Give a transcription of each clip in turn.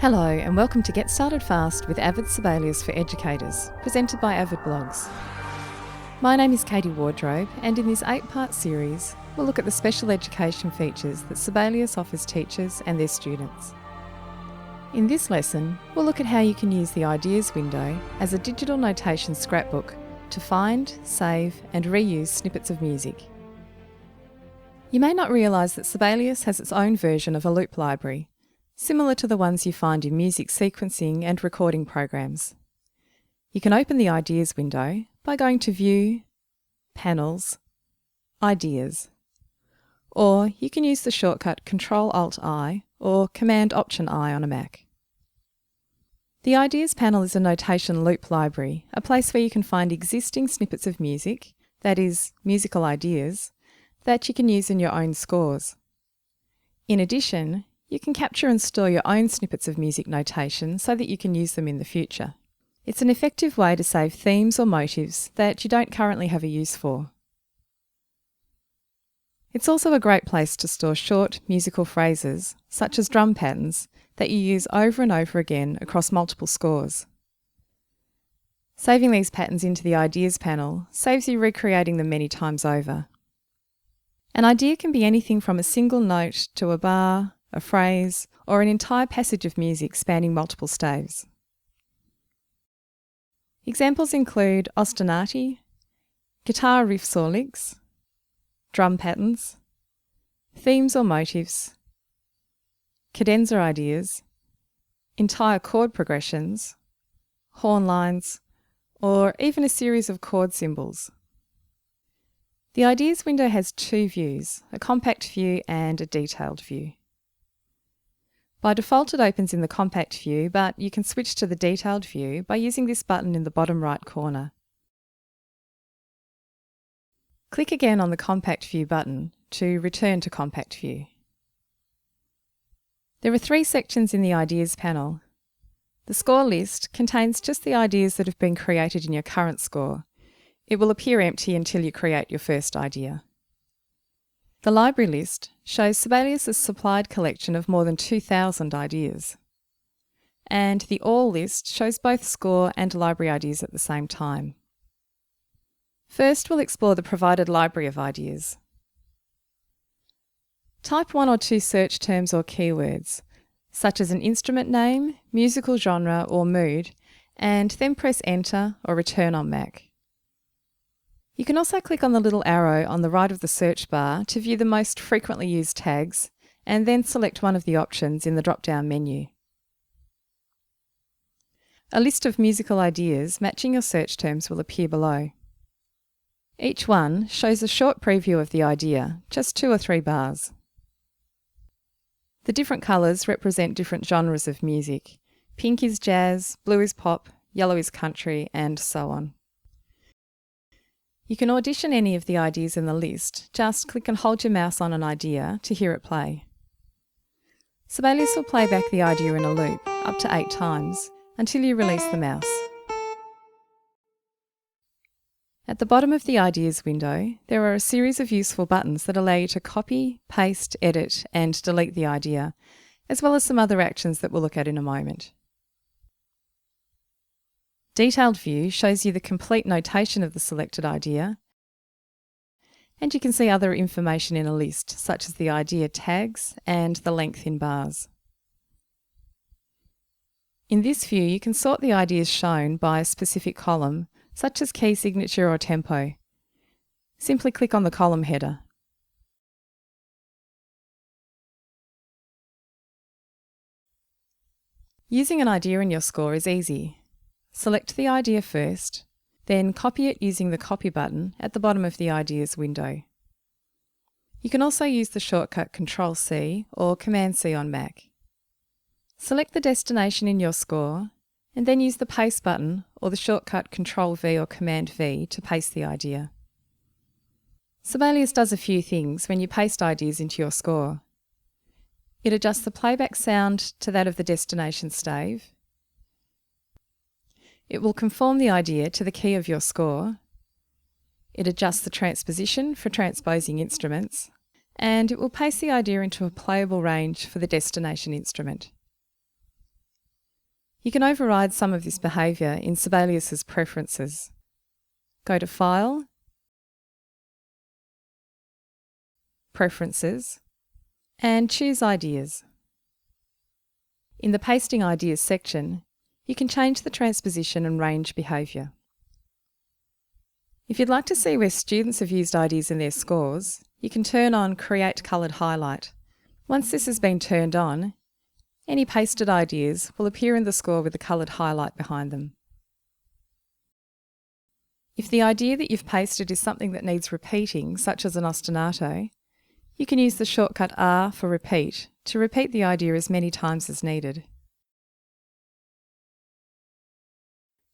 Hello and welcome to Get Started Fast with Avid Sibelius for Educators, presented by Avid Blogs. My name is Katie Wardrobe, and in this 8-part series, we'll look at the special education features that Sibelius offers teachers and their students. In this lesson, we'll look at how you can use the Ideas window as a digital notation scrapbook to find, save and reuse snippets of music. You may not realise that Sibelius has its own version of a loop library, similar to the ones you find in music sequencing and recording programs. You can open the Ideas window by going to View, Panels, Ideas, or you can use the shortcut Ctrl-Alt-I or Command-Option-I on a Mac. The Ideas panel is a notation loop library, a place where you can find existing snippets of music, that is, musical ideas, that you can use in your own scores. In addition, you can capture and store your own snippets of music notation so that you can use them in the future. It's an effective way to save themes or motifs that you don't currently have a use for. It's also a great place to store short musical phrases, such as drum patterns, that you use over and over again across multiple scores. Saving these patterns into the Ideas panel saves you recreating them many times over. An idea can be anything from a single note to a bar, a phrase, or an entire passage of music spanning multiple staves. Examples include ostinati, guitar riffs or licks, drum patterns, themes or motifs, cadenza ideas, entire chord progressions, horn lines, or even a series of chord symbols. The Ideas window has two views, a compact view and a detailed view. By default, it opens in the compact view, but you can switch to the detailed view by using this button in the bottom right corner. Click again on the compact view button to return to compact view. There are 3 sections in the Ideas panel. The score list contains just the ideas that have been created in your current score. It will appear empty until you create your first idea. The library list shows Sibelius' supplied collection of more than 2,000 ideas. And the All list shows both score and library ideas at the same time. First, we'll explore the provided library of ideas. Type 1 or 2 search terms or keywords, such as an instrument name, musical genre or mood, and then press Enter or Return on Mac. You can also click on the little arrow on the right of the search bar to view the most frequently used tags, and then select one of the options in the drop-down menu. A list of musical ideas matching your search terms will appear below. Each one shows a short preview of the idea, just 2 or 3 bars. The different colours represent different genres of music. Pink is jazz, blue is pop, yellow is country, and so on. You can audition any of the ideas in the list. Just click and hold your mouse on an idea to hear it play. Sibelius will play back the idea in a loop, up to 8 times, until you release the mouse. At the bottom of the Ideas window, there are a series of useful buttons that allow you to copy, paste, edit, and delete the idea, as well as some other actions that we'll look at in a moment. Detailed View shows you the complete notation of the selected idea, and you can see other information in a list, such as the idea tags and the length in bars. In this view, you can sort the ideas shown by a specific column, such as key signature or tempo. Simply click on the column header. Using an idea in your score is easy. Select the idea first, then copy it using the Copy button at the bottom of the Ideas window. You can also use the shortcut Ctrl-C or Command-C on Mac. Select the destination in your score, and then use the Paste button or the shortcut Ctrl-V or Command-V to paste the idea. Sibelius does a few things when you paste ideas into your score. It adjusts the playback sound to that of the destination stave. It will conform the idea to the key of your score. It adjusts the transposition for transposing instruments, and it will paste the idea into a playable range for the destination instrument. You can override some of this behaviour in Sibelius's preferences. Go to File, Preferences, and choose Ideas. In the Pasting Ideas section, you can change the transposition and range behaviour. If you'd like to see where students have used ideas in their scores, you can turn on Create Coloured Highlight. Once this has been turned on, any pasted ideas will appear in the score with a coloured highlight behind them. If the idea that you've pasted is something that needs repeating, such as an ostinato, you can use the shortcut R for repeat to repeat the idea as many times as needed.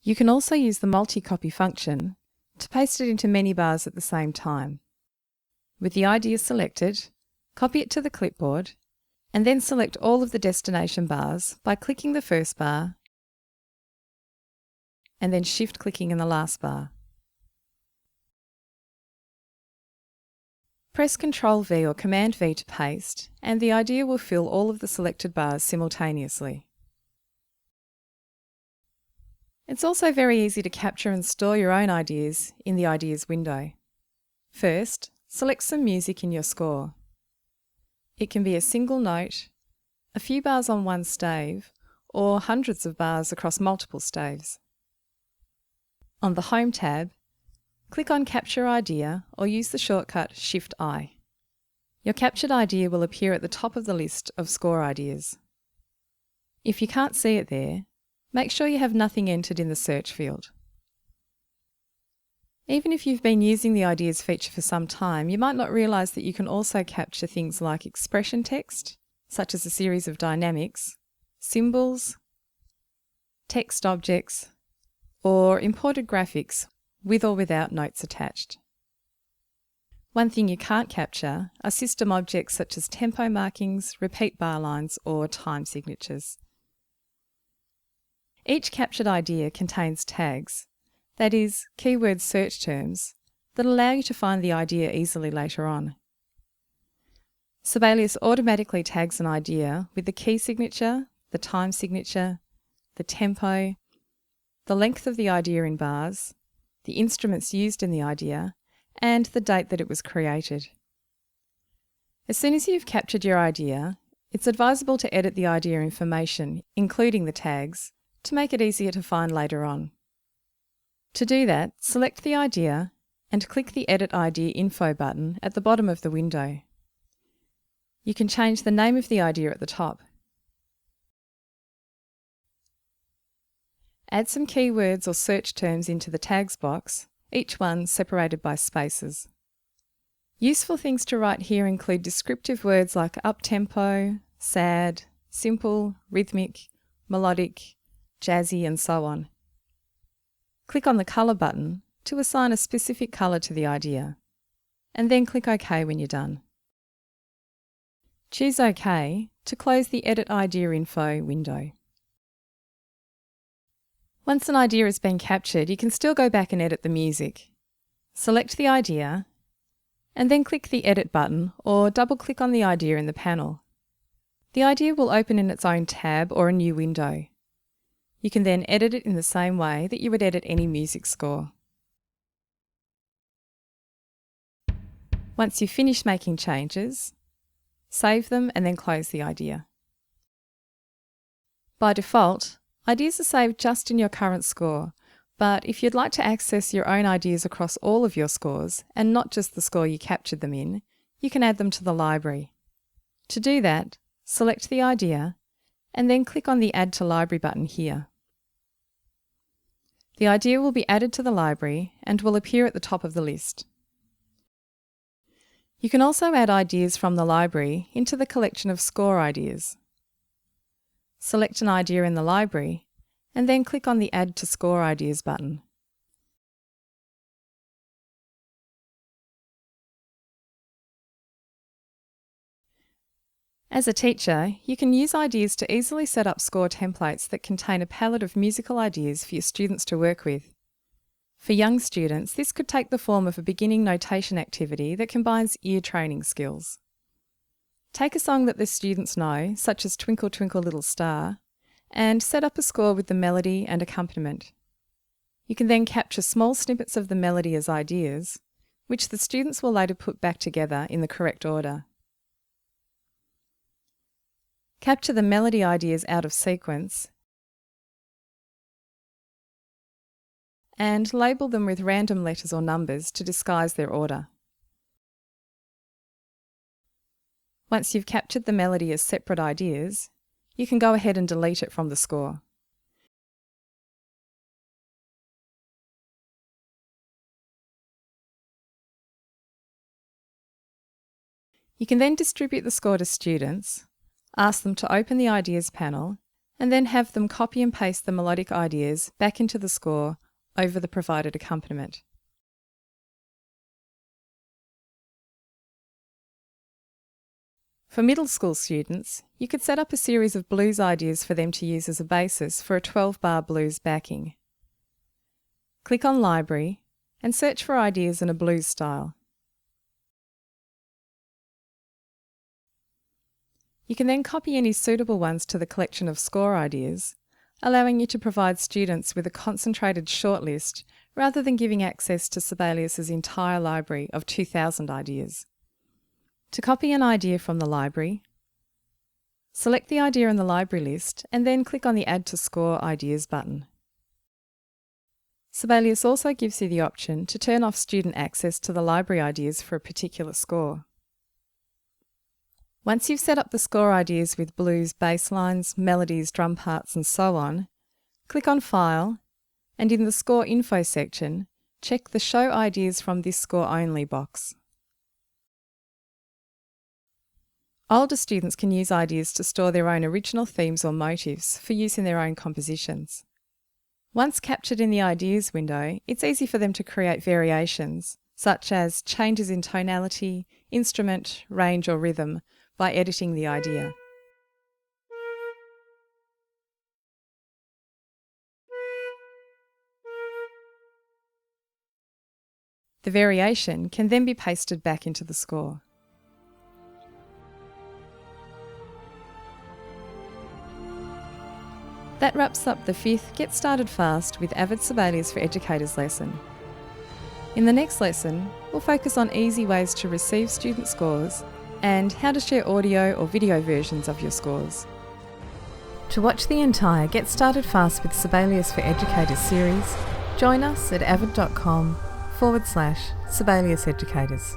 You can also use the multi-copy function to paste it into many bars at the same time. With the idea selected, copy it to the clipboard and then select all of the destination bars by clicking the first bar and then shift-clicking in the last bar. Press Ctrl-V or Command-V to paste, and the idea will fill all of the selected bars simultaneously. It's also very easy to capture and store your own ideas in the Ideas window. First, select some music in your score. It can be a single note, a few bars on one stave, or hundreds of bars across multiple staves. On the Home tab, click on Capture Idea or use the shortcut Shift-I. Your captured idea will appear at the top of the list of score ideas. If you can't see it there, make sure you have nothing entered in the search field. Even if you've been using the Ideas feature for some time, you might not realise that you can also capture things like expression text, such as a series of dynamics, symbols, text objects, or imported graphics with or without notes attached. One thing you can't capture are system objects such as tempo markings, repeat bar lines, or time signatures. Each captured idea contains tags, that is, keyword search terms, that allow you to find the idea easily later on. Sibelius automatically tags an idea with the key signature, the time signature, the tempo, the length of the idea in bars, the instruments used in the idea, and the date that it was created. As soon as you've captured your idea, it's advisable to edit the idea information, including the tags, to make it easier to find later on. To do that, select the idea and click the Edit Idea Info button at the bottom of the window. You can change the name of the idea at the top. Add some keywords or search terms into the tags box, each one separated by spaces. Useful things to write here include descriptive words like up-tempo, sad, simple, rhythmic, melodic, jazzy, and so on. Click on the Colour button to assign a specific colour to the idea, and then click OK when you're done. Choose OK to close the Edit Idea Info window. Once an idea has been captured, you can still go back and edit the music. Select the idea, and then click the Edit button or double-click on the idea in the panel. The idea will open in its own tab or a new window. You can then edit it in the same way that you would edit any music score. Once you've finished making changes, save them and then close the idea. By default, ideas are saved just in your current score, but if you'd like to access your own ideas across all of your scores and not just the score you captured them in, you can add them to the library. To do that, select the idea and then click on the Add to Library button here. The idea will be added to the library and will appear at the top of the list. You can also add ideas from the library into the collection of score ideas. Select an idea in the library and then click on the Add to Score Ideas button. As a teacher, you can use ideas to easily set up score templates that contain a palette of musical ideas for your students to work with. For young students, this could take the form of a beginning notation activity that combines ear training skills. Take a song that the students know, such as Twinkle Twinkle Little Star, and set up a score with the melody and accompaniment. You can then capture small snippets of the melody as ideas, which the students will later put back together in the correct order. Capture the melody ideas out of sequence and label them with random letters or numbers to disguise their order. Once you've captured the melody as separate ideas, you can go ahead and delete it from the score. You can then distribute the score to students, ask them to open the Ideas panel, and then have them copy and paste the melodic ideas back into the score over the provided accompaniment. For middle school students, you could set up a series of blues ideas for them to use as a basis for a 12-bar blues backing. Click on Library and search for ideas in a blues style. You can then copy any suitable ones to the collection of score ideas, allowing you to provide students with a concentrated shortlist rather than giving access to Sibelius's entire library of 2,000 ideas. To copy an idea from the library, select the idea in the library list and then click on the Add to Score Ideas button. Sibelius also gives you the option to turn off student access to the library ideas for a particular score. Once you've set up the score ideas with blues bass lines, melodies, drum parts and so on, click on File and in the Score Info section, check the Show Ideas from this Score Only box. Older students can use ideas to store their own original themes or motifs for use in their own compositions. Once captured in the Ideas window, it's easy for them to create variations, such as changes in tonality, instrument, range or rhythm, by editing the idea. The variation can then be pasted back into the score. That wraps up the 5th Get Started Fast with Avid Sibelius for Educators lesson. In the next lesson, we'll focus on easy ways to receive student scores and how to share audio or video versions of your scores. To watch the entire Get Started Fast with Sibelius for Educators series, join us at avid.com/Sibelius Educators.